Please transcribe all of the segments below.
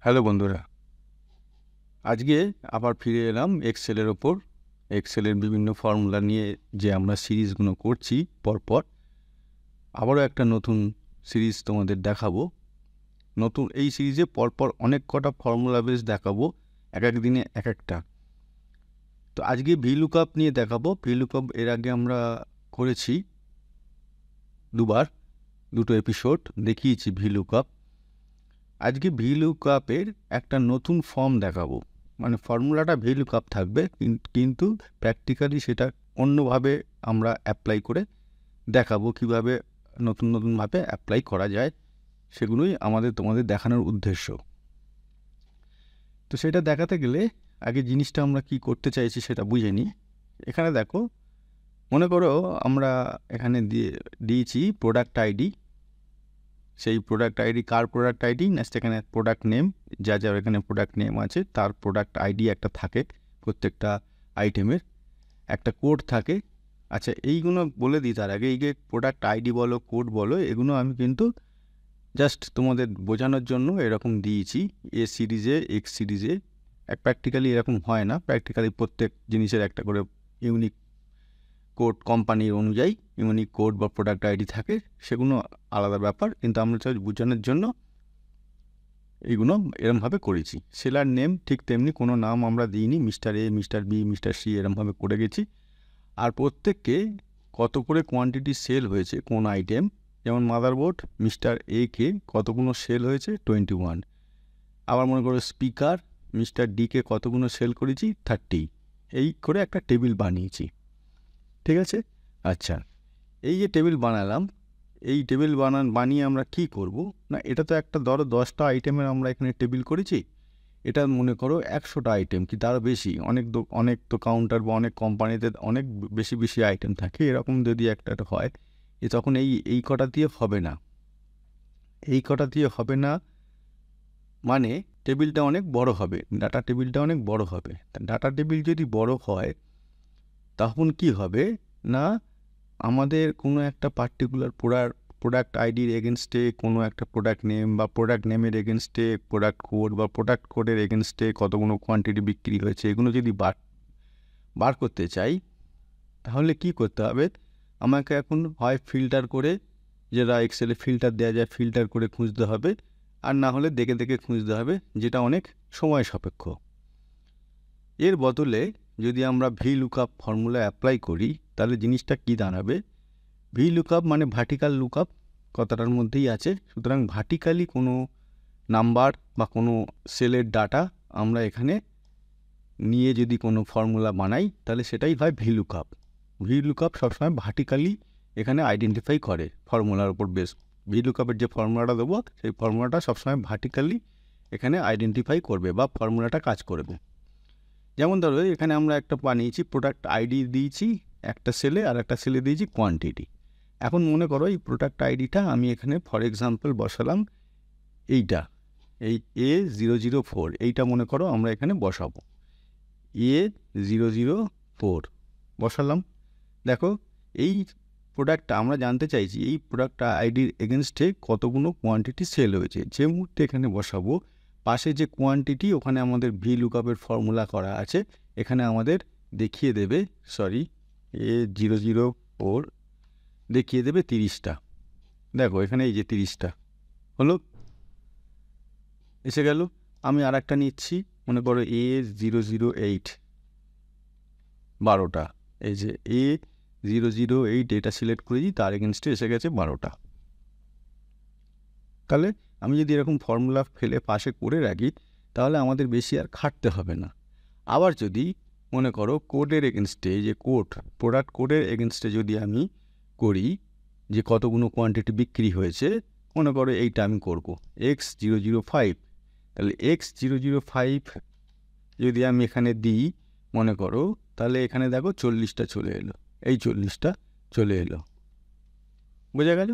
Hello বন্ধুরা, আজকে আবার ফিরে এলাম এক্সেলের ওপর। এক্সেলের বিভিন্ন ফর্মুলা নিয়ে যে আমরা সিরিজগুলো করছি পরপর, আবারও একটা নতুন সিরিজ তোমাদের দেখাবো। নতুন এই সিরিজে পরপর অনেক কটা ফর্মুলা বেস দেখাবো, এক এক দিনে এক একটা। তো আজকে ভিলুকআপ নিয়ে দেখাবো। ভিলুকআপ এর আগে আমরা করেছি দুটো এপিসোড দেখিয়েছি ভিলুকআপ। আজকে ভিলুকআপের একটা নতুন ফর্ম দেখাবো। মানে ফর্মুলাটা ভিলুকআপ থাকবে, কিন্তু প্র্যাকটিক্যালি সেটা অন্যভাবে আমরা অ্যাপ্লাই করে দেখাবো, কিভাবে নতুনভাবে অ্যাপ্লাই করা যায়। সেগুলোই তোমাদের দেখানোর উদ্দেশ্য। তো সেটা দেখাতে গেলে আগে জিনিসটা আমরা কি করতে চাইছি সেটা বুঝে নিই। এখানে দেখো, মনে করো আমরা এখানে দিয়েছি প্রোডাক্ট আইডি। সেই প্রোডাক্ট আইডি কার প্রোডাক্ট আইডি না, সেখানে প্রোডাক্ট নেম, যার এখানে প্রোডাক্ট নেম আছে তার প্রোডাক্ট আইডি একটা থাকে। প্রত্যেকটা আইটেমের একটা কোড থাকে। আচ্ছা, এইগুলো বলে দিই তার আগে, এই যে প্রোডাক্ট আইডি বলো, কোড বলো, এগুলো আমি কিন্তু জাস্ট তোমাদের বোঝানোর জন্য এরকম দিয়েছি। এ সিরিজে, এক্স সিরিজে প্র্যাকটিক্যালি এরকম হয় না। প্র্যাকটিক্যালি প্রত্যেক জিনিসের একটা করে ইউনিক কোড, কোম্পানির অনুযায়ী ইউনিক কোড বা প্রোডাক্ট আইডি থাকে, সেগুলো আলাদা ব্যাপার। কিন্তু আমরা বোঝানোর জন্য এইগুলো এরমভাবে করেছি। সেলার নেম ঠিক তেমনি কোনো নাম আমরা দিইনি, mister A, mister B, mister C এরমভাবে করে গেছি। আর প্রত্যেককে কত করে কোয়ান্টিটি সেল হয়েছে কোন আইটেম, যেমন মাদারবোর্ড মিস্টার এ কে কতগুলো সেল হয়েছে 21। আবার মনে করো স্পিকার মিস্টার ডিকে কতগুলো সেল করেছি 30। এই করে একটা টেবিল বানিয়েছি, ঠিক আছে? আচ্ছা, এই যে টেবিল বানালাম, এই টেবিল বানিয়ে আমরা কি করব না, এটা তো একটা ধরো 10টা আইটেমের আমরা এখানে টেবিল করেছি। এটা মনে করো 100টা আইটেম কি তারও বেশি, অনেক তো কাউন্টার বা অনেক কোম্পানিতে অনেক বেশি বেশি আইটেম থাকে। এরকম যদি একটা হয়, তখন এই কটা দিয়ে হবে না। এই কটা দিয়ে হবে না মানে টেবিলটা অনেক বড় হবে, ডাটা টেবিলটা অনেক বড় হবে। ডাটা টেবিল যদি বড় হয় তখন কি হবে না, আমাদের কোনো একটা পার্টিকুলার প্রোডাক্ট আইডির এগেনস্টে কোনো একটা প্রোডাক্ট নেম বা প্রোডাক্ট নেমের এগেনস্টে প্রোডাক্ট কোড বা প্রোডাক্ট কোডের এগেনস্টে কতগুলো কোয়ান্টিটি বিক্রি হয়েছে, এগুলো যদি বার করতে চাই, তাহলে কি করতে হবে, আমাকে এখন হয় ফিল্টার করে, যেটা এক্সেলে ফিল্টার দেওয়া যায়, ফিল্টার করে খুঁজতে হবে, আর না হলে দেখে দেখে খুঁজতে হবে, যেটা অনেক সময় সাপেক্ষ। এর বদলে যদি আমরা ভিলুকআপ ফর্মুলা অ্যাপ্লাই করি, তাহলে জিনিসটা কি দাঁড়াবে, ভিলুকআপ মানে ভার্টিক্যাল লুকআপ কথাটার মধ্যেই আছে। সুতরাং ভার্টিক্যালি কোনো নাম্বার বা কোনো সেলের ডাটা আমরা এখানে নিয়ে যদি কোনো ফর্মুলা বানাই, তাহলে সেটাই হয় ভিলুকআপ। ভিলুকআপ সবসময় ভার্টিক্যালি এখানে আইডেন্টিফাই করে ফর্মুলার উপর বেস। ভিলুকআপের যে ফর্মুলাটা দেবো, সেই ফর্মুলাটা সবসময় ভার্টিক্যালি এখানে আইডেন্টিফাই করবে বা ফর্মুলাটা কাজ করবে। যেমন ধরো এখানে আমরা একটা বানিয়েছি, প্রোডাক্ট আইডি দিয়েছি একটা সেলে, আর একটা সেলে দিয়েছি কোয়ান্টিটি। এখন মনে করো এই প্রোডাক্ট আইডিটা আমি এখানে ফর এক্সাম্পল বসালাম এইটা, এই A004, এইটা মনে করো আমরা এখানে বসাবো A004 বসালাম। দেখো, এই প্রোডাক্টটা আমরা জানতে চাইছি এই প্রোডাক্ট আইডির এগেনস্টে কতগুলো কোয়ান্টিটি সেল হয়েছে। যে মুহূর্তে এখানে বসাবো, পাশে যে কোয়ান্টিটি, ওখানে আমাদের ভিলুকআপের ফর্মুলা করা আছে, এখানে আমাদের দেখিয়ে দেবে, A004 দেখিয়ে দেবে 30টা। দেখো এখানে এই যে 30টা হলো, এসে গেল। আমি আর একটা নিচ্ছি, মনে করো A008 12টা। এই যে A008 এটা সিলেক্ট করেছি, তার এগেনস্টে এসে গেছে 12টা। তাহলে আমি যদি এরকম ফর্মুলা ফেলে পাশে করে রাখি, তাহলে আমাদের বেশি আর খাটতে হবে না। আবার যদি মনে করো কোডের এগেনস্টে, যে কোড, প্রোডাক্ট কোডের এগেনস্টে যদি আমি করি যে কতগুলো কোয়ান্টিটি বিক্রি হয়েছে, মনে করো এইটা আমি করব X005, তাহলে X005 যদি আমি এখানে দিই মনে করো, তাহলে এখানে দেখো 40টা চলে এলো, এই 40টা চলে এলো। বোঝা গেল?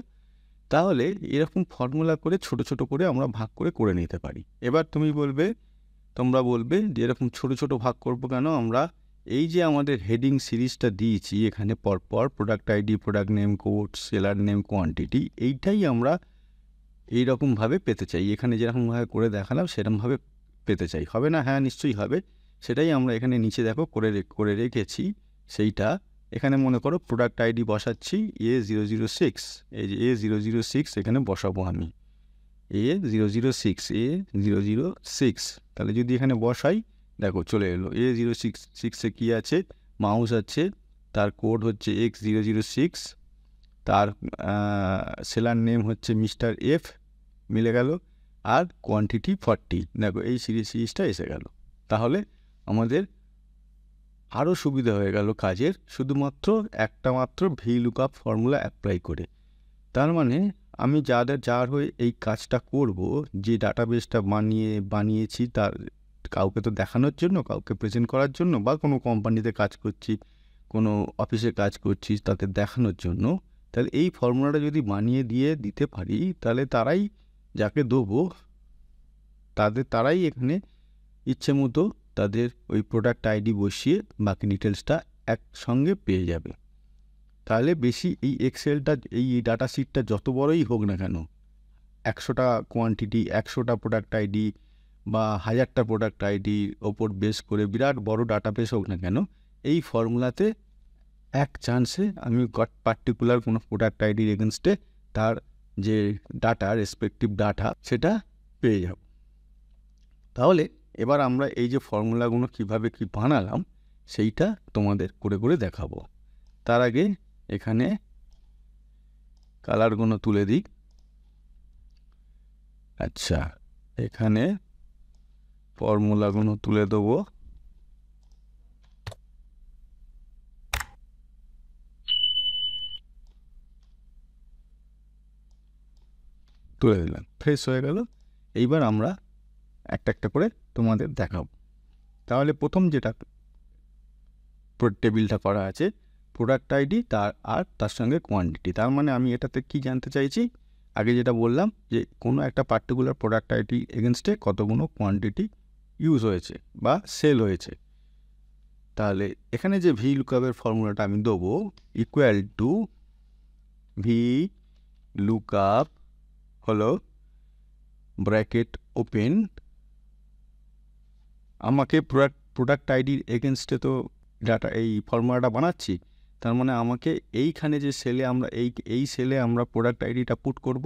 তাহলে এরকম ফর্মুলা করে ছোট ছোট করে আমরা ভাগ করে নিতে পারি। এবার তোমরা বলবে যে এরকম ছোট ছোট ভাগ করবো কেন, আমরা এই যে আমাদের হেডিং সিরিজটা দিয়েছি এখানে পরপর product ID, product name, code, seller name, quantity, এইটাই আমরা এইরকমভাবে পেতে চাই, এখানে যেরকমভাবে করে দেখালাম সেরকমভাবে পেতে চাই। হবে না? হ্যাঁ, নিশ্চয়ই হবে। সেটাই আমরা এখানে নিচে দেখো করে রেখেছি। সেইটা এখানে মনে করো প্রোডাক্ট আইডি বসাচ্ছি A006, এই যে A006 এখানে বসাবো আমি, A006 A006। তাহলে যদি এখানে বসাই, দেখো চলে এলো। A006 কী আছে? মাউস আছে, তার কোড হচ্ছে X006, তার সেলার নেম হচ্ছে মিস্টার এফ, মিলে গেল, আর কোয়ান্টিটি 40। দেখো এই সিরিজটা এসে গেল। তাহলে আমাদের আরও সুবিধা হয়ে গেল কাজের, শুধুমাত্র একটা মাত্র VLOOKUP ফর্মুলা অ্যাপ্লাই করে। তার মানে আমি যার হয়ে এই কাজটা করব, যে ডাটাবেসটা বানিয়েছি, তার কাউকে তো দেখানোর জন্য, কাউকে প্রেজেন্ট করার জন্য, বা কোনো কোম্পানিতে কাজ করছি, কোনো অফিসে কাজ করছি, তাদের দেখানোর জন্য, তাহলে এই ফর্মুলাটা যদি বানিয়ে দিতে পারি, তাহলে তারাই, যাকে দেবো তারাই এখানে ইচ্ছে মতো তাদের ওই প্রোডাক্ট আইডি বসিয়ে বাকি ডিটেলসটা একসঙ্গে পেয়ে যাবে। তাহলে বেশি এই এক্সেলটা, এই ডাটা শিটটা যত বড়ই হোক না কেন, 100টা কোয়ান্টিটি, 100টা প্রোডাক্ট আইডি বা 1000টা প্রোডাক্ট আইডির ওপর বেস করে বিরাট বড় ডাটাবেস হোক না কেন, এই ফর্মুলাতে এক চান্সে আমি পার্টিকুলার কোনো প্রোডাক্ট আইডির এগেনস্টে তার যে ডাটা, রেসপেক্টিভ ডাটা, সেটা পেয়ে যাব। তাহলে এবার আমরা এই যে ফর্মুলাগুলো কীভাবে কি বানালাম সেইটা তোমাদের করে দেখাবো। তার আগে এখানে কালারগুলো তুলে দিই। আচ্ছা, এখানে ফর্মুলাগুলো তুলে দেবো। তুলে দিলাম, ফ্রেশ হয়ে গেল। এইবার আমরা একটা একটা করে তোমাদের দেখাবো। তাহলে প্রথম যেটা টেবিলটা করা আছে, প্রোডাক্ট আইডি তার সঙ্গে কোয়ান্টিটি। তার মানে আমি এটাতে কি জানতে চাইছি? আগে যেটা বললাম যে কোনো একটা পার্টিকুলার প্রোডাক্ট আইডি এগেনস্টে কতগুলো কোয়ান্টিটি ইউজ হয়েছে বা সেল হয়েছে। তাহলে এখানে যে VLOOKUP-এর ফর্মুলাটা আমি দেবো, ইকুয়াল টু VLOOKUP হলো ব্র্যাকেট ওপেন, আমাকে প্রোডাক্ট আইডির এগেনস্টে তো ডাটা, এই ফর্মুলাটা বানাচ্ছি। তার মানে আমাকে এইখানে যে সেলে আমরা এই সেলে আমরা প্রোডাক্ট আইডিটা পুট করব।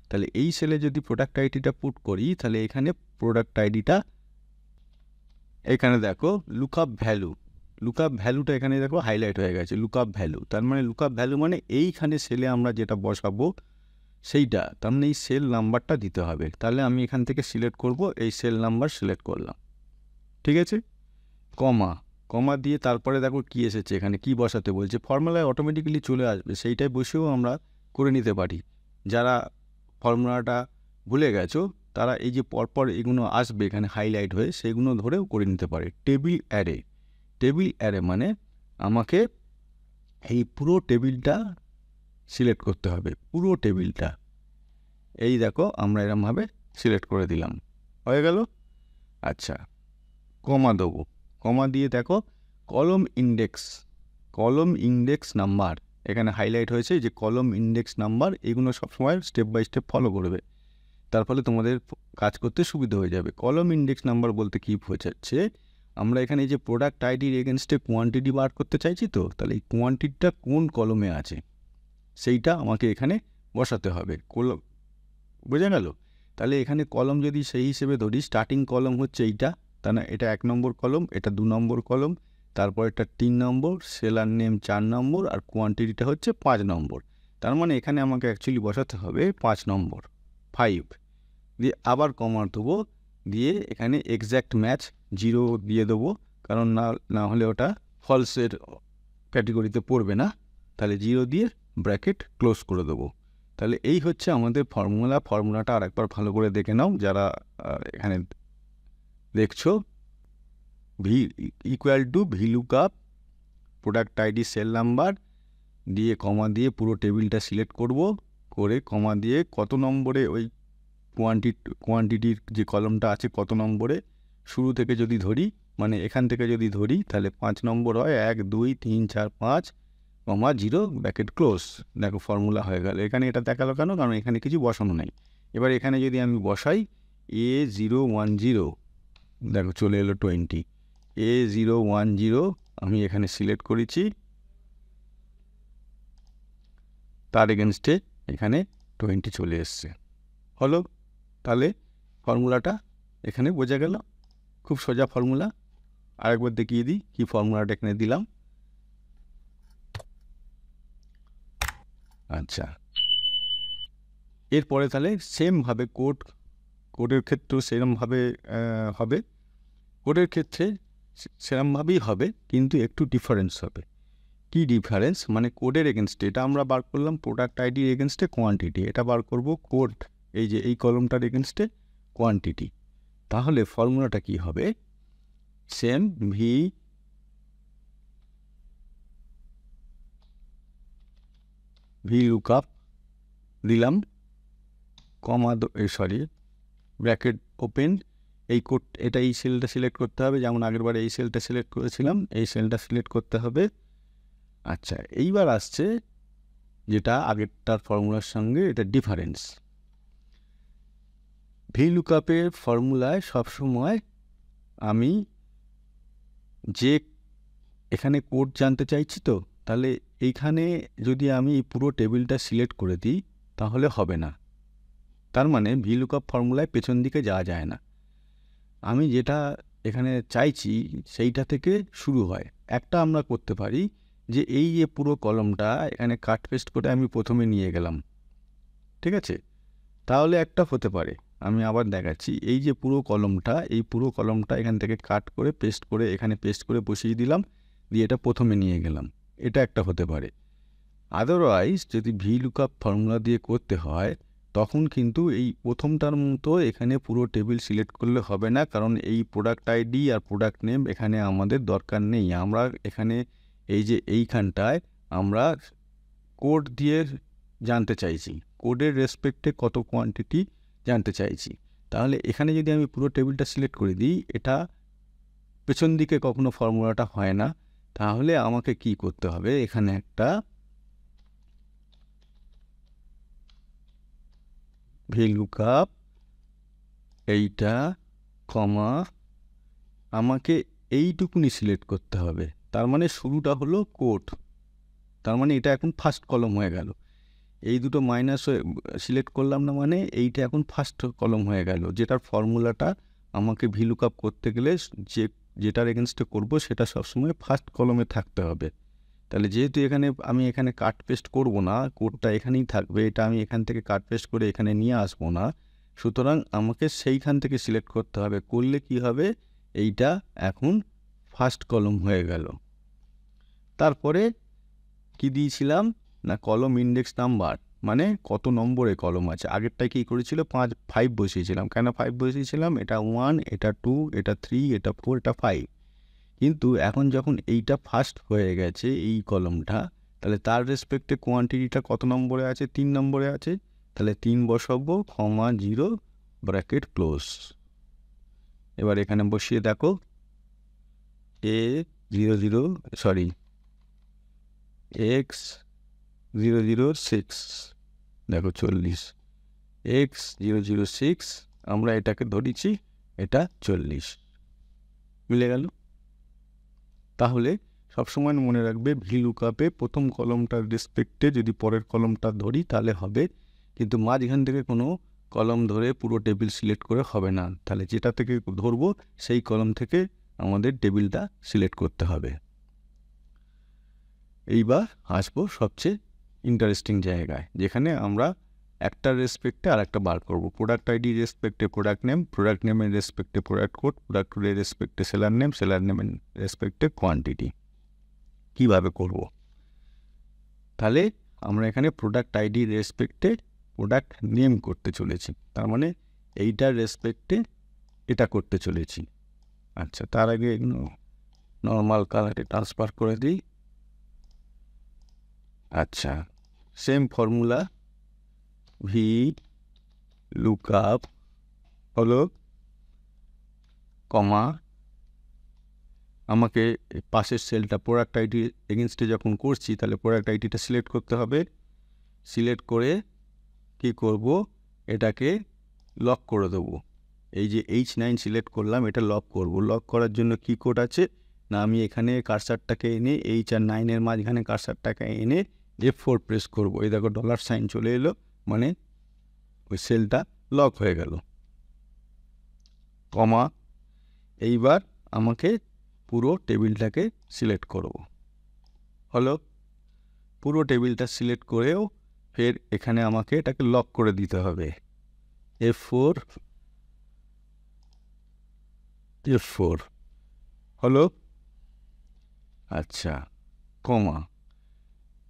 তাহলে এই সেলে যদি প্রোডাক্ট আইডিটা পুট করি, তাহলে এখানে প্রোডাক্ট আইডিটা, এখানে দেখো লুকআপ ভ্যালুটা এখানে দেখো হাইলাইট হয়ে গেছে, লুকআপ ভ্যালু। তার মানে লুকআপ ভ্যালু মানে এইখানে সেলে আমরা যেটা বসাবো সেইটা, তার মানে এই সেল নাম্বারটা দিতে হবে। তাহলে আমি এখান থেকে সিলেক্ট করব, এই সেল নাম্বার সিলেক্ট করলাম, ঠিক আছে। কমা দিয়ে তারপরে দেখো কি এসেছে, এখানে কি বসাতে বলছে, ফর্মুলায় অটোমেটিক্যালি চলে আসবে, সেইটাই বসেও আমরা করে নিতে পারি। যারা ফর্মুলাটা ভুলে গেছো তারা এই যে পরপর এগুলো আসবে এখানে হাইলাইট হয়ে, সেগুলো ধরেও করে নিতে পারে। টেবিল অ্যারে মানে আমাকে এই পুরো টেবিলটা সিলেক্ট করতে হবে, পুরো টেবিলটা। এই দেখো আমরা এরমভাবে সিলেক্ট করে দিলাম, হয়ে গেল। আচ্ছা, কমা দেবো, কমা দিয়ে দেখো কলম ইন্ডেক্স নাম্বার এখানে হাইলাইট হয়েছে, যে কলম ইন্ডেক্স নাম্বার, এগুলো সবসময় স্টেপ বাই স্টেপ ফলো করবে, তার ফলে তোমাদের কাজ করতে সুবিধা হয়ে যাবে। কলম ইন্ডেক্স নাম্বার বলতে কী বোঝাচ্ছে, আমরা এখানে এই যে প্রোডাক্ট আইডির এগেনস্টে কোয়ান্টিটি বার করতে চাইছি, তো তাহলে এই কোয়ান্টিটিটা কোন কলমে আছে সেইটা আমাকে এখানে বসাতে হবে। বোঝা গেল? তাহলে এখানে কলম যদি সেই হিসেবে ধরি, স্টার্টিং কলম হচ্ছে এইটা, তাহলে এটা 1 নম্বর কলম, এটা 2 নম্বর কলম, তারপর এটা 3 নম্বর, সেলার নেম 4 নম্বর, আর কোয়ান্টিটিটা হচ্ছে 5 নম্বর। তার মানে এখানে আমাকে অ্যাকচুয়ালি বসাতে হবে 5 নম্বর, 5 দিয়ে আবার কমা দেবো, দিয়ে এখানে এক্স্যাক্ট ম্যাচ 0 দিয়ে দেবো, কারণ না হলে ওটা ফলসের ক্যাটেগরিতে পড়বে না। তাহলে 0 দিয়ে ব্র্যাকেট ক্লোজ করে দেবো। তাহলে এই হচ্ছে আমাদের ফর্মুলাটা আরেকবার ভালো করে দেখে নাও যারা এখানে দেখছো। Equal to VLOOKUP product ID cell number দিয়ে কমা দিয়ে পুরো টেবিলটা সিলেক্ট করে কমা দিয়ে কত নম্বরে ওই কোয়ান্টিটির যে কলমটা আছে কত নম্বরে, শুরু থেকে যদি ধরি, মানে এখান থেকে যদি ধরি, তাহলে 5 নম্বর হয়, 1 2 3 4 5 কমা 0 ব্র্যাকেট ক্লোজ। দেখো ফর্মুলা হয়ে গেল। এখানে এটা দেখালো কেন? কারণ এখানে কিছু বসানো নেই, এবার এখানে যদি আমি বসাই A010, দেখো চলে এলো 20। A010 আমি এখানে সিলেক্ট করেছি, তার এগেনস্টে এখানে 20 চলে এসছে। হলো, তাহলে ফর্মুলাটা এখানে বোঝা গেল, খুব সোজা ফর্মুলা। আরেকবার দেখিয়ে দিই কি ফর্মুলাটা এখানে দিলাম। আচ্ছা, এরপরে তাহলে সেমভাবে কোডের ক্ষেত্রেও সেরমভাবে হবে, কোডের ক্ষেত্রে সেরমভাবেই হবে, কিন্তু একটু ডিফারেন্স হবে। কি ডিফারেন্স? মানে কোডের এগেনস্টে এটা আমরা বার করলাম প্রোডাক্ট আইডির এগেনস্টে কোয়ান্টিটি, এটা বার করব কোড এই যে এই কলমটার এগেনস্টে কোয়ান্টিটি। তাহলে ফর্মুলাটা কি হবে? সেম ভি লুকআপ দিলাম, কমা ব্র্যাকেট ওপেন, এই কোড এটা এই সেলটা সিলেক্ট করতে হবে, যেমন আগেরবার এই সেলটা সিলেক্ট করেছিলাম, এই সেলটা সিলেক্ট করতে হবে। আচ্ছা, এইবার আসছে যেটা আগেরটার ফর্মুলার সঙ্গে এটা ডিফারেন্স। ভি লুকআপের ফর্মুলায় সবসময় আমি যে এখানে কোড জানতে চাইছি, তো তাহলে এইখানে যদি আমি এই পুরো টেবিলটা সিলেক্ট করে দিই তাহলে হবে না। তার মানে ভি লুকআপ ফর্মুলায় পেছন দিকে যাওয়া যায় না। আমি যেটা এখানে চাইছি সেইটা থেকে শুরু হয়। একটা আমরা করতে পারি যে এই যে পুরো কলমটা এখানে কাট পেস্ট করে আমি প্রথমে নিয়ে গেলাম, ঠিক আছে? তাহলে একটা হতে পারে, আমি আবার দেখাচ্ছি, এই যে পুরো কলমটা, এই পুরো কলমটা এখান থেকে কাট করে পেস্ট করে এখানে পেস্ট করে বসিয়ে দিলাম, দিয়ে এটা প্রথমে নিয়ে গেলাম, এটা একটা হতে পারে। আদারওয়াইজ যদি ভি লুকআপ ফর্মুলা দিয়ে করতে হয় তখন কিন্তু এই প্রথমটার মতো এখানে পুরো টেবিল সিলেক্ট করলে হবে না, কারণ এই প্রোডাক্ট আইডি আর প্রোডাক্ট নেম এখানে আমাদের দরকার নেই। আমরা এখানে এই যে এইখানটায় আমরা কোড দিয়ে জানতে চাইছি, কোডের রেসপেক্টে কত কোয়ান্টিটি জানতে চাইছি। তাহলে এখানে যদি আমি পুরো টেবিলটা সিলেক্ট করে দিই, এটা পেছন দিকে কখনো ফর্মুলাটা হয় না। তাহলে আমাকে কি করতে হবে? এখানে একটা ভি লুকআপ এইটা কমা আমাকে এইটুকুনি সিলেক্ট করতে হবে। তার মানে শুরুটা হলো কোড, তার মানে এটা এখন ফার্স্ট কলম হয়ে গেল। এই দুটো মাইনাস হয়ে সিলেক্ট করলাম না, মানে এইটা এখন ফার্স্ট কলম হয়ে গেল, যেটার ফর্মুলাটা আমাকে ভি লুকআপ করতে গেলে যেটার এগেনস্টে করব সেটা সবসময় ফার্স্ট কলমে থাকতে হবে। তাহলে যেহেতু আমি এখানে কাট পেস্ট করব না, কোডটা এখানেই থাকবে, এটা আমি এখান থেকে কাট পেস্ট করে এখানে নিয়ে আসবো না, সুতরাং আমাকে সেইখান থেকে সিলেক্ট করতে হবে। করলে কি হবে? এইটা এখন ফার্স্ট কলম হয়ে গেল। তারপরে কি দিয়েছিলাম না, কলম ইন্ডেক্স নাম্বার, মানে কত নম্বরে কলম আছে। আগেরটায় কী করেছিল? 5 বসিয়েছিলাম। কেন 5 বসিয়েছিলাম? এটা 1, এটা 2, এটা 3, এটা 4, এটা 5। কিন্তু এখন যখন এইটা ফার্স্ট হয়ে গেছে এই কলমটা, তাহলে তার রেসপেক্টে কোয়ান্টিটিটা কত নম্বরে আছে? 3 নম্বরে আছে। তাহলে 3 বসাবো, কমা 0 ব্র্যাকেট ক্লোজ। এবার এখানে বসিয়ে দেখো x006, দেখো 40, x006 আমরা এটাকে ধরেছি, এটা 40 মিলে গেল। তাহলে সবসময় মনে রাখবে ভি লুকআপে প্রথম কলমটার রেসপেক্টে যদি পরের কলমটা ধরি তাহলে হবে, কিন্তু মাঝখান থেকে কোনো কলম ধরে পুরো টেবিল সিলেক্ট করে হবে না। তাহলে যেটা থেকে ধরবো সেই কলম থেকে আমাদের টেবিলটা সিলেক্ট করতে হবে। এইবার আসবো সবচেয়ে ইন্টারেস্টিং জায়গায়, যেখানে আমরা একটার রেসপেক্টে আর একটা বার করবো। প্রোডাক্ট আইডি রেসপেক্টে প্রোডাক্ট নেম, প্রোডাক্ট নেমের রেসপেক্টে প্রোডাক্ট কোড, প্রোডাক্ট কোডের রেসপেক্টে সেলার নেম, সেলার নেমের রেসপেক্টে কোয়ান্টিটি। কীভাবে করব? তাহলে আমরা এখানে প্রোডাক্ট আইডি রেসপেক্টে প্রোডাক্ট নেম করতে চলেছি, তার মানে এইটার রেসপেক্টে এটা করতে চলেছি। আচ্ছা, তার আগে নর্মাল কালারে ট্রান্সফার করে দিই। আচ্ছা, সেম ফর্মুলা, ভি লুকআপ হলো কমা, আমাকে পাশের সেলটা প্রোডাক্ট আইডি এগেনস্টে যখন করছি তাহলে প্রোডাক্ট আইডিটা সিলেক্ট করতে হবে। সিলেক্ট করে কি করব? এটাকে লক করে দেবো। এই যে H9 সিলেক্ট করলাম, এটা লক করব। লক করার জন্য কি কোড আছে না, আমি এখানে কার্সারটাকে এনে H আর 9-এর মাঝখানে কার্সারটাকে এনে F4 প্রেস করব। এই দেখো $সাইন চলে এলো, মানে ওই সেলটা লক হয়ে গেল। কমা, এইবার আমাকে পুরো টেবিলটাকে সিলেক্ট করব। হলো, পুরো টেবিলটা সিলেক্ট করেও ফের এখানে আমাকে এটাকে লক করে দিতে হবে। F4 হলো। আচ্ছা, কমা,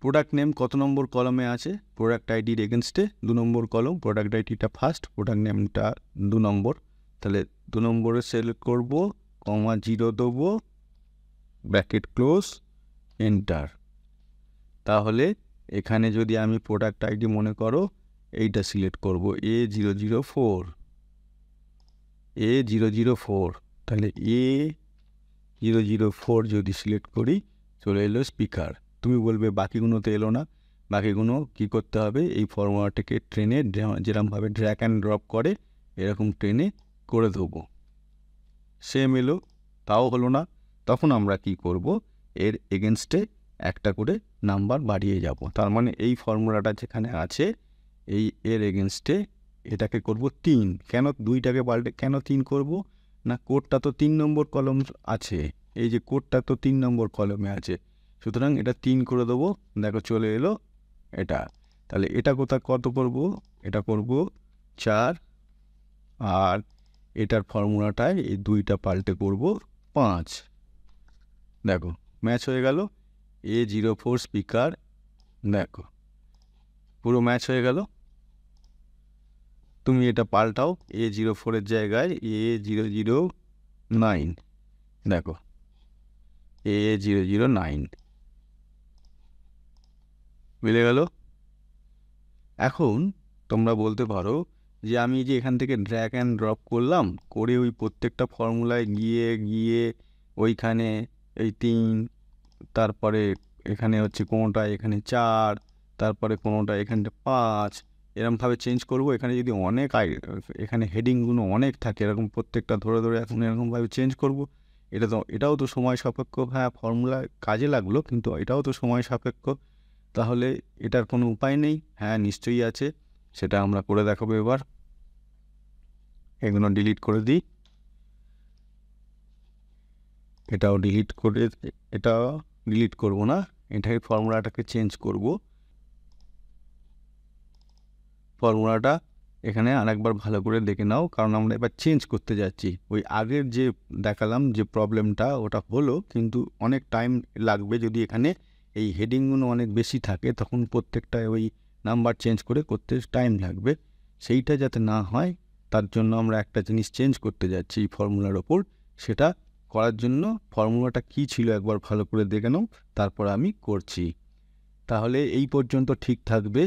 প্রোডাক্ট নেম কত নম্বর কলমে আছে? প্রোডাক্ট আইডির এগেনস্টে 2 নম্বর কলম, প্রোডাক্ট আইডিটা ফার্স্ট, প্রোডাক্ট নেমটা 2 নম্বর। তাহলে 2 নম্বরে সিলেক্ট করব, কমা 0 দেবো, ব্র্যাকেট ক্লোজ, এন্টার। তাহলে এখানে যদি আমি প্রোডাক্ট আইডি মনে করো এইটা সিলেক্ট করব, A004, তাহলে A004 যদি সিলেক্ট করি চলে এলো স্পিকার। তুমি বলবে বাকিগুলো তো এলো না। বাকিগুলো কি করতে হবে, এই ফর্মুলাটাকে ট্রেনে যেরকমভাবে ড্র্যাগ অ্যান্ড ড্রপ করে এরকম ট্রেনে করে দেবো। সেম এলো, তাও হলো না। তখন আমরা কি করব, এর এগেনস্টে একটা করে নাম্বার বাড়িয়ে যাব। তার মানে এই ফর্মুলাটা যেখানে আছে এই এর এগেনস্টে এটাকে করব 3। কেন 2টাকে পাল্টে কেন 3 করব না, কোডটা তো 3 নম্বর কলম আছে, এই যে কোডটা তো 3 নম্বর কলমে আছে, সুতরাং এটা 3 করে দেবো। দেখো চলে এলো এটা। তাহলে এটা কত করব, এটা করব 4, আর এটার ফর্মুলাটায় এই 2টা পাল্টে করব 5। দেখো ম্যাচ হয়ে গেল। A04 স্পিকার, দেখো পুরো ম্যাচ হয়ে গেল। তুমি এটা পাল্টাও, A04-এর জায়গায় A009, দেখো A009 মিলে গেল। এখন তোমরা বলতে পারো যে আমি যে এখান থেকে ড্র্যাগ অ্যান্ড ড্রপ করলাম, করে ওই প্রত্যেকটা ফর্মুলায় গিয়ে ওইখানে এই 3, তারপরে এখানে হচ্ছে কোনোটা এখানে 4, তারপরে কোনোটা এখানটা 5, এরকমভাবে চেঞ্জ করব। এখানে যদি অনেক এখানে হেডিংগুলো অনেক থাকে, এরকম প্রত্যেকটা ধরে এখন এরকমভাবে চেঞ্জ করব। এটাও তো সময় সাপেক্ষ। হ্যাঁ, ফর্মুলা কাজে লাগলো, কিন্তু এটাও তো সময় সাপেক্ষ। তাহলে এটার কোনো উপায় নেই? হ্যাঁ, নিশ্চয়ই আছে, সেটা আমরা করে দেখাবো। এবার এগুলো ডিলিট করে দিই, এটাও ডিলিট করে, এটা ডিলিট করব না, এটাই ফর্মুলাটাকে চেঞ্জ করব। ফর্মুলাটা এখানে আরেকবার ভালো করে দেখে নাও, কারণ আমরা এবার চেঞ্জ করতে যাচ্ছি। ওই আগের যে দেখালাম যে প্রবলেমটা, ওটা হলো, কিন্তু অনেক টাইম লাগবে। যদি এখানে এই হেডিংগুলো অনেক বেশি থাকে তখন প্রত্যেকটা ওই নাম্বার চেঞ্জ করতে টাইম লাগবে। সেইটা যাতে না হয় তার জন্য আমরা একটা জিনিস চেঞ্জ করতে যাচ্ছি এই ফর্মুলার ওপর। সেটা করার জন্য ফর্মুলাটা কী ছিল একবার ভালো করে দেখে নাও, তারপর আমি করছি। তাহলে এই পর্যন্ত ঠিক থাকবে,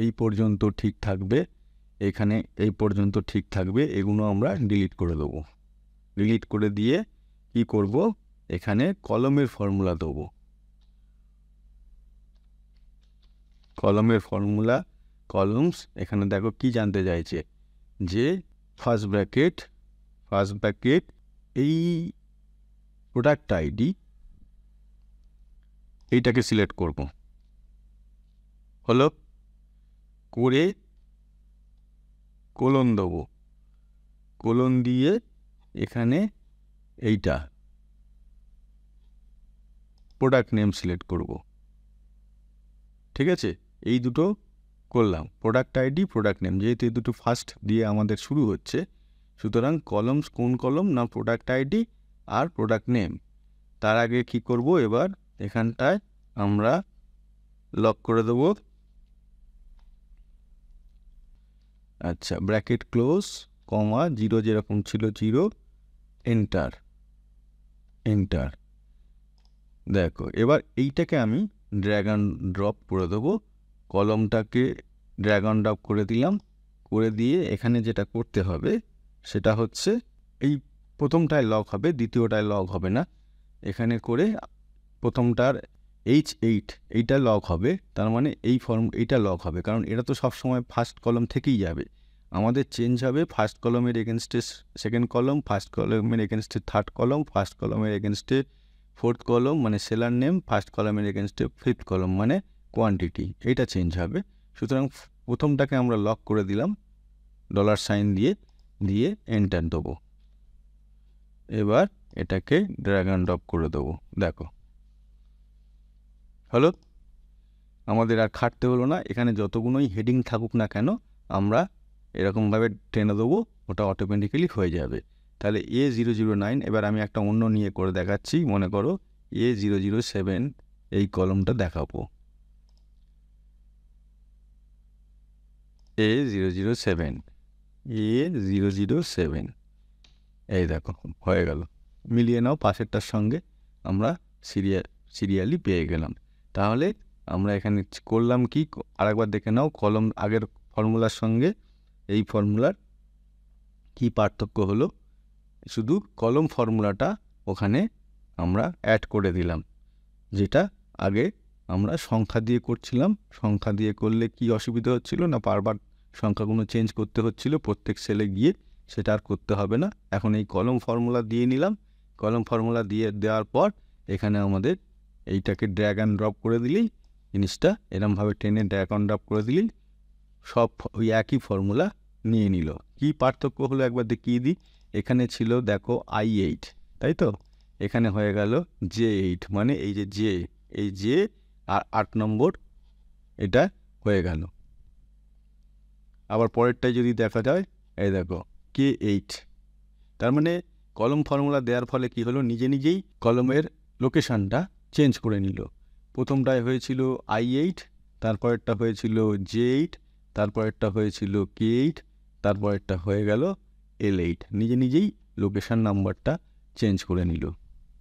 এই পর্যন্ত ঠিক থাকবে, এখানে এই পর্যন্ত ঠিক থাকবে। এগুলো আমরা ডিলিট করে দেবো। ডিলিট করে দিয়ে কি করব, এখানে কলমের ফর্মুলা দেবো। কলমের ফর্মুলা, কলমস, এখানে দেখো কি জানতে চাইছে যে ফার্স্ট ব্র্যাকেট এই প্রোডাক্ট আইডি এইটাকে সিলেক্ট করব। হলো, করে কোলন দেবো, কোলন দিয়ে এখানে এইটা প্রোডাক্ট নেম সিলেক্ট করব। ঠিক আছে, এই দুটো করলাম, প্রোডাক্ট আইডি, প্রোডাক্ট নেম। যেহেতু এই দুটো ফার্স্ট দিয়ে আমাদের শুরু হচ্ছে, সুতরাং কলমস কোন কলম না প্রোডাক্ট আইডি আর প্রোডাক্ট নেম। তার আগে কি করব, এবার এখানটায় আমরা লক করে দেব। আচ্ছা, ব্র্যাকেট ক্লোজ, কমা 0 যেরকম ছিল 0, এন্টার। দেখো এবার এইটাকে আমি ড্র্যাগ অ্যান্ড ড্রপ করে দেবো। কলমটাকে ড্র্যাগ অ্যান্ড ড্রপ করে দিলাম, করে দিয়ে এখানে যেটা করতে হবে সেটা হচ্ছে এই প্রথমটায় লক হবে, দ্বিতীয়টায় লক হবে না। এখানে করে প্রথমটার H8 এইটা লক হবে, তার মানে এইটা লক হবে, কারণ এটা তো সবসময় ফার্স্ট কলম থেকেই যাবে। আমাদের চেঞ্জ হবে ফার্স্ট কলমের এগেনস্টে সেকেন্ড কলম, ফার্স্ট কলমের এগেনস্টে থার্ড কলম, ফার্স্ট কলমের এগেনস্টে ফোর্থ কলম মানে সেলার নেম, ফার্স্ট কলমের এগেনস্টে ফিফথ কলম মানে কোয়ান্টিটি, এইটা চেঞ্জ হবে। সুতরাং প্রথমটাকে আমরা লক করে দিলাম $সাইন দিয়ে এন্টার দেবো। এবার এটাকে ড্র্যাগ অ্যান্ড ড্রপ করে দেবো। দেখো হলো, আমাদের আর খাটতে হলো না। এখানে যতগুলোই হেডিং থাকুক না কেন আমরা এরকমভাবে টেনে দেবো, ওটা অটোমেটিক্যালি হয়ে যাবে। তাহলে A009, এবার আমি একটা অন্য নিয়ে করে দেখাচ্ছি। মনে করো A007 এই কলমটা দেখাবো, A007 এই দেখো হয়ে গেল। মিলিয়ে নাও পাশেরটার সঙ্গে, আমরা সিরিয়ালি পেয়ে গেলাম। তাহলে আমরা এখানে করলাম কি, আরেকবার দেখে নাও কলম আগের ফর্মুলার সঙ্গে এই ফর্মুলার কি পার্থক্য হলো। শুধু কলম ফর্মুলাটা ওখানে আমরা অ্যাড করে দিলাম, যেটা আগে আমরা সংখ্যা দিয়ে করছিলাম। সংখ্যা দিয়ে করলে কি অসুবিধা হচ্ছিল না, বারবার সংখ্যাগুলো চেঞ্জ করতে হচ্ছিল প্রত্যেক সেলে গিয়ে, সেটা আর করতে হবে না। এখন এই কলম ফর্মুলা দিয়ে নিলাম। কলম ফর্মুলা দেওয়ার পর এখানে আমাদের এইটাকে ড্র্যাগ অ্যান্ড ড্রপ করে দিলেই জিনিসটা এরমভাবে টেনে ড্র্যাগ অ্যান্ড ড্রপ করে দিলেই সব ওই একই ফর্মুলা নিয়ে নিল। কি পার্থক্য হলো একবার দেখিয়ে দিই। এখানে ছিল দেখো I8, তাই তো, এখানে হয়ে গেল J8, মানে এই যে এই যে আর 8 নম্বর এটা হয়ে গেল। আবার পরেরটাই যদি দেখা যায়, এই দেখো K8, তার মানে কলম ফর্মুলা দেওয়ার ফলে কি হলো, নিজে নিজেই কলমের লোকেশানটা চেঞ্জ করে নিল। প্রথমটায় হয়েছিল I8, তারপরেরটা হয়েছিল J8, তারপরেরটা হয়েছিল K8, তারপরেরটা হয়ে গেল L8। নিজে নিজেই লোকেশান নাম্বারটা চেঞ্জ করে নিল।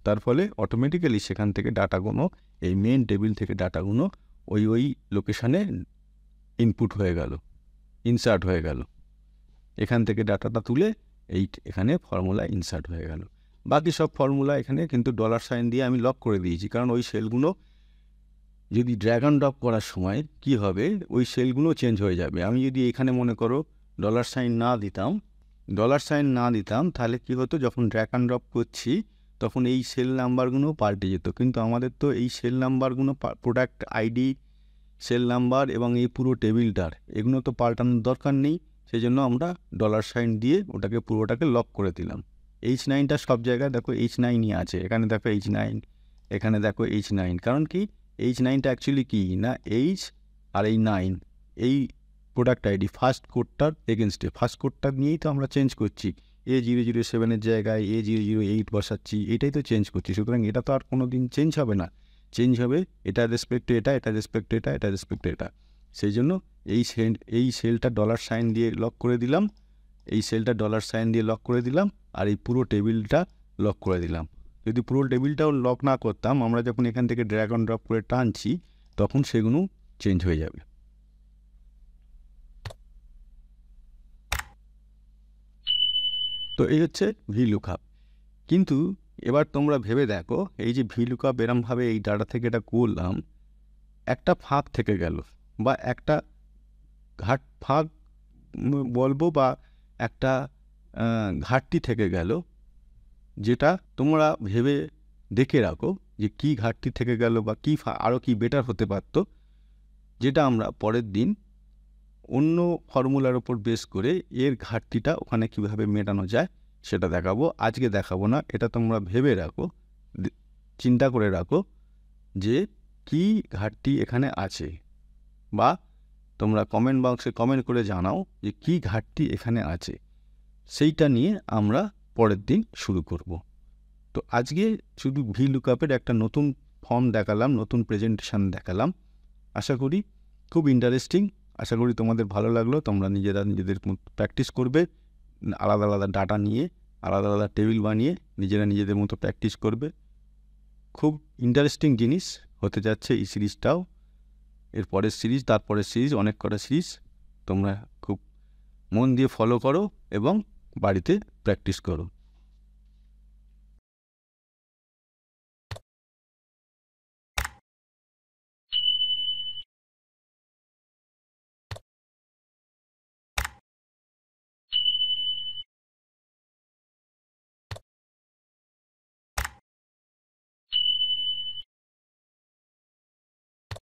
তার ফলে অটোমেটিক্যালি সেখান থেকে ডাটাগুলো, এই মেন টেবিল থেকে ডাটাগুলো ওই লোকেশানে ইনপুট হয়ে গেল, ইনসার্ট হয়ে গেল। এখান থেকে ডাটাটা তুলে এখানে ফর্মুলা ইনসার্ট হয়ে গেল। বাকি সব ফর্মুলা এখানে কিন্তু $সাইন দিয়ে আমি লক করে দিয়েছি, কারণ ওই সেলগুলো যদি ড্র্যাগ অ্যান্ড ড্রপ করার সময় কি হবে, ওই সেলগুলো চেঞ্জ হয়ে যাবে। আমি যদি এখানে মনে করো $সাইন না দিতাম তাহলে কি হতো, যখন ড্র্যাগ অ্যান্ড ড্রপ করছি তখন এই সেল নাম্বারগুলো পাল্টে যেত। কিন্তু আমাদের তো এই সেল নাম্বারগুলো, প্রোডাক্ট আইডি, সেল নাম্বার এবং এই পুরো টেবিলটার এগুলো তো পাল্টানোর দরকার নেই। সেই জন্য আমরা $সাইন দিয়ে ওটাকে পুরোটাকে লক করে দিলাম। H9টা সব জায়গায় দেখো H9ই আছে, এখানে দেখো H9, এখানে দেখো H9। কারণ কি, H9টা অ্যাকচুয়ালি কি না, H আর এই 9 এই প্রোডাক্ট আইডি ফার্স্ট কোডটার এগেনস্টে, ফার্স্ট কোডটা নিয়েই তো আমরা চেঞ্জ করছি। A007 জায়গায় A008 বসাচ্ছি, এটাই তো চেঞ্জ করছি। সুতরাং এটা তো আর কোনো দিন চেঞ্জ হবে না, চেঞ্জ হবে এটা রেসপেক্টে এটা, এটা রেসপেক্টে এটা, এটা রেসপেক্টে এটা। সেই জন্য এই সেলটা $সাইন দিয়ে লক করে দিলাম, এই সেলটা $সাইন দিয়ে লক করে দিলাম, আর এই পুরো টেবিলটা লক করে দিলাম। যদি পুরো টেবিলটাও লক না করতাম, আমরা যখন এখান থেকে ড্র্যাগ অ্যান্ড ড্রপ করে টানছি তখন সেগুলো চেঞ্জ হয়ে যাবে। তো এই হচ্ছে VLOOKUP। কিন্তু এবার তোমরা ভেবে দেখো, এই যে VLOOKUP এরমভাবে এই ডাটা থেকে এটা করলাম, একটা ফাঁক থেকে গেল, বা একটা ফাঁক বলবো, বা একটা ঘাটতি থেকে গেল, যেটা তোমরা ভেবে দেখে রাখো যে কি ঘাটতি থেকে গেল বা কি আরও কি বেটার হতে পারত, যেটা আমরা পরের দিন অন্য ফর্মুলার ওপর বেস করে এর ঘাটতিটা ওখানে কিভাবে মেটানো যায় সেটা দেখাবো। আজকে দেখাবো না, এটা তোমরা ভেবে রাখো, চিন্তা করে রাখো যে কি ঘাটতি এখানে আছে, বা তোমরা কমেন্ট বক্সে কমেন্ট করে জানাও যে কি ঘাটতি এখানে আছে। সেইটা নিয়ে আমরা পরের দিন শুরু করব। তো আজকে শুধু VLOOKUP-এর একটা নতুন ফর্ম দেখালাম, নতুন প্রেজেন্টেশন দেখালাম। আশা করি খুব ইন্টারেস্টিং, আশা করি তোমাদের ভালো লাগলো। তোমরা নিজেদের প্র্যাকটিস করবে, আলাদা আলাদা ডাটা নিয়ে, আলাদা আলাদা টেবিল বানিয়ে নিজেদের মতো প্র্যাকটিস করবে। খুব ইন্টারেস্টিং জিনিস হতে যাচ্ছে এই সিরিজটাও। এর পরের সিরিজ, তারপরের সিরিজ, অনেক কটা সিরিজ তোমরা খুব মন দিয়ে ফলো করো এবং বাড়িতে প্র্যাকটিস করো।